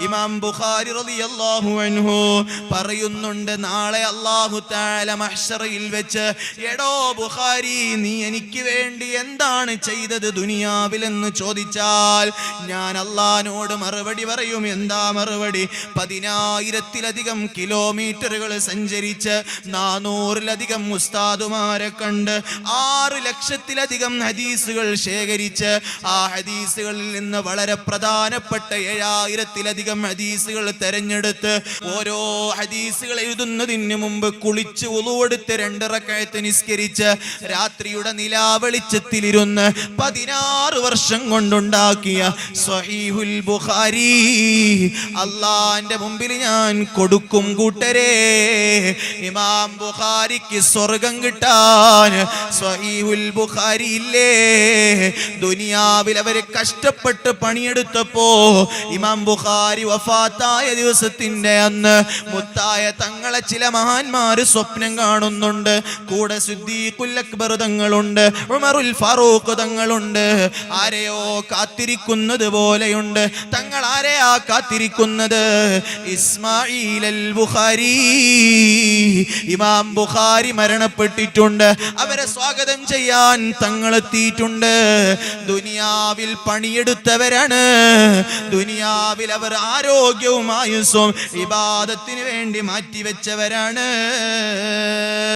ഇമാം ബുഖാരി റളിയല്ലാഹു അൻഹു പറയുന്നുണ്ട്, നാളെ അല്ലാഹു തആല മഹ്ശറയിൽ വെച്ച്, എടോ ബുഖാരി, നീ എനിക്ക് വേണ്ടി എന്താണ് ചെയ്തത് ദുനിയാവിലെന്ന് ചോദിച്ചാൽ ഞാൻ അല്ലാഹുവോട് മറുപടി പറയും. എന്താ മറുപടി? 10,000-ലധികം കിലോമീറ്ററുകൾ സഞ്ചരിച്ച് 400-ലധികം ഉസ്താദുമാരെ കണ്ട് 6 ലക്ഷത്തിലധികം ഹദീസുകൾ ശേഖരിച്ച് ആ ഹദീസുകളിൽ നിന്ന് വളരെ പ്രധാനപ്പെട്ട 7,000-ലധികം ഹദീസുകൾ തെരഞ്ഞെടുത്ത് ഓരോ ഹദീസുകൾ എഴുതുന്നതിന് മുമ്പ് കുളിച്ച് വുളൂഎടുത്ത് 2 റക്അത്ത് നിസ്കരിച്ച് രാത്രിയുടെ നിലാവെളിച്ചത്തിലിരുന്ന് 16 വർഷം കൊണ്ടുണ്ടാക്കിയ സ്വഹീഹുൽ ബുഖാരി അല്ലാഹുവിന്റെ മുമ്പിൽ ഞാൻ കൊടുക്കും കൂട്ടരെ. ഇമാം ബുഖാരിക്ക് സ്വർഗം കിട്ടാൻ സ്വഹീഹുൽ ബുഖാരി ഇല്ലേ? ദുനിയാവിൽ അവര് കഷ്ടപ്പെട്ട് പണിയെടുത്തപ്പോ ഇമാം ബുഖാരി വഫാത്തായ ദിവസത്തിന്റെ അന്ന് മുത്തായ തങ്ങളെ ചില മഹാന്മാര് സ്വപ്നം കാണുന്നുണ്ട്. കൂടെ സിദ്ദീഖുൽ അക്ബർ തങ്ങളുണ്ട്, ഉമറുൽ ഫാറൂഖ് തങ്ങളുണ്ട്. ആരെയോ കാത്തിരിക്കുന്നത് പോലെയുണ്ട്. തങ്ങൾ ആരെയാ കാത്തിരിക്കുന്നത്? ഇസ്മാഈൽ അൽ ബുഖാരി. ഇമാം ബുഖാരി മരണപ്പെട്ടിട്ടുണ്ട്. അവരെ സ്വാഗതം ചെയ്യാൻ തങ്ങൾ എത്തിയിട്ടുണ്ട്. ദുനിയാവിൽ പണിയെടുത്തവരാണ്. ദുനിയാവിൽ അവർ ആരോഗ്യവും ആയുസ്സും ഇബാദത്തിന് വേണ്ടി മാറ്റിവെച്ചവരാണ്.